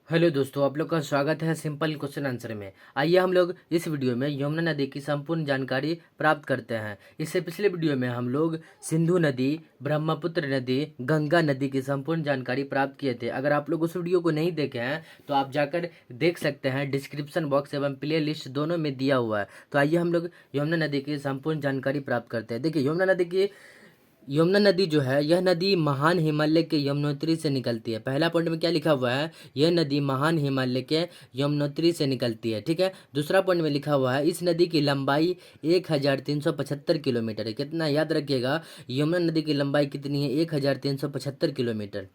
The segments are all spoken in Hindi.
हेलो दोस्तों, आप लोग का स्वागत है सिंपल क्वेश्चन आंसर में। आइए हम लोग इस वीडियो में यमुना नदी की संपूर्ण जानकारी प्राप्त करते हैं। इससे पिछले वीडियो में हम लोग सिंधु नदी, ब्रह्मपुत्र नदी, गंगा नदी की संपूर्ण जानकारी प्राप्त किए थे। अगर आप लोग उस वीडियो को नहीं देखे हैं तो आप जाकर देख सकते हैं, डिस्क्रिप्शन बॉक्स एवं प्ले लिस्ट दोनों में दिया हुआ है। तो आइए हम लोग यमुना नदी की संपूर्ण जानकारी प्राप्त करते हैं। देखिए, यमुना नदी जो है, यह नदी महान हिमालय के यमुनोत्री से निकलती है। पहला पॉइंट में क्या लिखा हुआ है, यह नदी महान हिमालय के यमुनोत्री से निकलती है। ठीक है। दूसरा पॉइंट में लिखा हुआ है, इस नदी की लंबाई 1375 किलोमीटर है। कितना, याद रखिएगा, यमुना नदी की लंबाई कितनी है, 1375 किलोमीटर।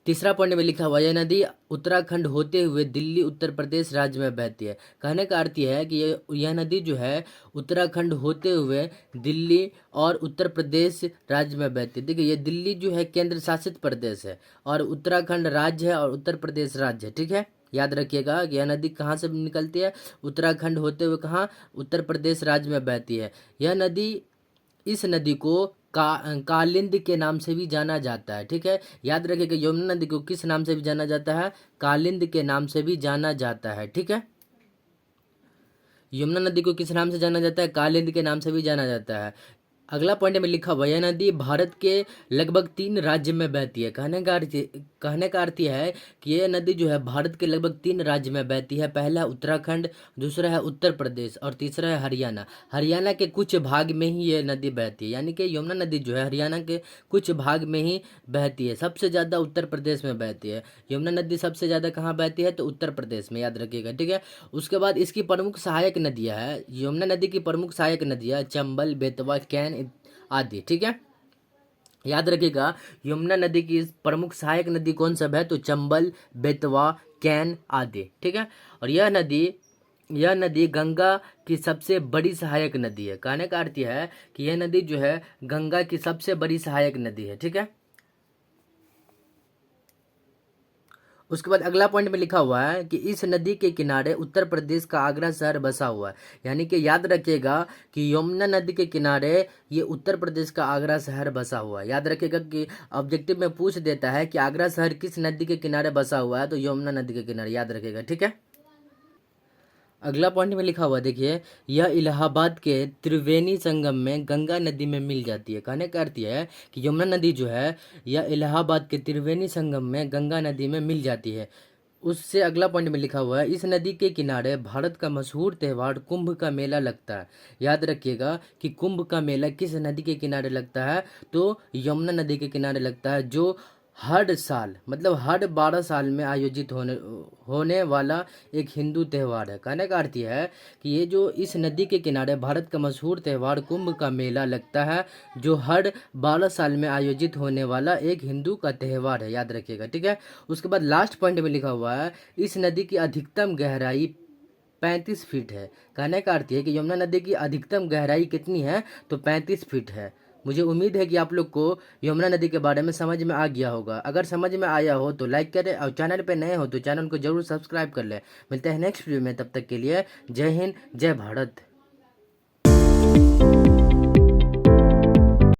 तीसरा पॉइंट में लिखा हुआ, यह नदी उत्तराखंड होते हुए दिल्ली उत्तर प्रदेश राज्य में बहती है। कहने का अर्थ यह है कि यह नदी जो है उत्तराखंड होते हुए दिल्ली और उत्तर प्रदेश राज्य में बहती है। देखिए, ये दिल्ली जो है केंद्र शासित प्रदेश है और उत्तराखंड राज्य है और उत्तर प्रदेश राज्य है। ठीक है, याद रखिएगा कि यह नदी कहाँ से निकलती है, उत्तराखंड होते हुए कहाँ, उत्तर प्रदेश राज्य में बहती है। यह नदी, इस नदी को कालिंद के नाम से भी जाना जाता है। ठीक है, याद रखिएगा, यमुना नदी को किस नाम से भी जाना जाता है, कालिंद के नाम से भी जाना जाता है। ठीक है, यमुना नदी को किस नाम से जाना जाता है, कालिंद के नाम से भी जाना जाता है। अगला पॉइंट में लिखा हुआ, यह नदी भारत के लगभग 3 राज्य में बहती है। कहने का अर्थ यह है कि यह नदी जो है भारत के लगभग 3 राज्य में बहती है। पहला है उत्तराखंड, दूसरा है उत्तर प्रदेश और तीसरा है हरियाणा। हरियाणा के कुछ भाग में ही यह नदी बहती है, यानी कि यमुना नदी जो है हरियाणा के कुछ भाग में ही बहती है। सबसे ज़्यादा उत्तर प्रदेश में बहती है। यमुना नदी सबसे ज़्यादा कहाँ बहती है, तो उत्तर प्रदेश में, याद रखिएगा। ठीक है, उसके बाद इसकी प्रमुख सहायक नदियाँ है, यमुना नदी की प्रमुख सहायक नदियाँ चंबल, बेतवा, कैन आदि। ठीक है, याद रखिएगा, यमुना नदी की प्रमुख सहायक नदी कौन सब है, तो चंबल, बेतवा, कैन आदि। ठीक है, और यह नदी गंगा की सबसे बड़ी सहायक नदी है। कहने का अर्थ यह है कि यह नदी जो है गंगा की सबसे बड़ी सहायक नदी है। ठीक है, उसके बाद अगला पॉइंट में लिखा हुआ है कि इस नदी के किनारे उत्तर प्रदेश का आगरा शहर बसा हुआ है। यानी कि याद रखिएगा कि यमुना नदी के किनारे ये उत्तर प्रदेश का आगरा शहर बसा हुआ है। याद रखिएगा कि ऑब्जेक्टिव में पूछ देता है कि आगरा शहर किस नदी के किनारे बसा हुआ है, तो यमुना नदी के किनारे, याद रखिएगा। ठीक है, अगला पॉइंट में लिखा हुआ, देखिए, यह इलाहाबाद के त्रिवेणी संगम में गंगा नदी में मिल जाती है। कहने का अर्थ यह है कि यमुना नदी जो है यह इलाहाबाद के त्रिवेणी संगम में गंगा नदी में मिल जाती है। उससे अगला पॉइंट में लिखा हुआ है, इस नदी के किनारे भारत का मशहूर त्यौहार कुंभ का मेला लगता है। याद रखिएगा कि कुंभ का मेला किस नदी के किनारे लगता है, तो यमुना नदी के किनारे लगता है, जो हर साल, मतलब हर 12 साल में आयोजित होने वाला एक हिंदू त्यौहार है। कहने का अर्थ यह है कि ये जो इस नदी के किनारे भारत का मशहूर त्यौहार कुंभ का मेला लगता है, जो हर 12 साल में आयोजित होने वाला एक हिंदू का त्यौहार है। याद रखिएगा। ठीक है, उसके बाद लास्ट पॉइंट में लिखा हुआ है, इस नदी की अधिकतम गहराई 35 फीट है। कहने का अर्थ है कि यमुना नदी की अधिकतम गहराई कितनी है, तो 35 फीट है। मुझे उम्मीद है कि आप लोग को यमुना नदी के बारे में समझ में आ गया होगा। अगर समझ में आया हो तो लाइक करें और चैनल पे नए हो तो चैनल को जरूर सब्सक्राइब कर लें। मिलते हैं नेक्स्ट वीडियो में, तब तक के लिए जय हिंद, जय भारत।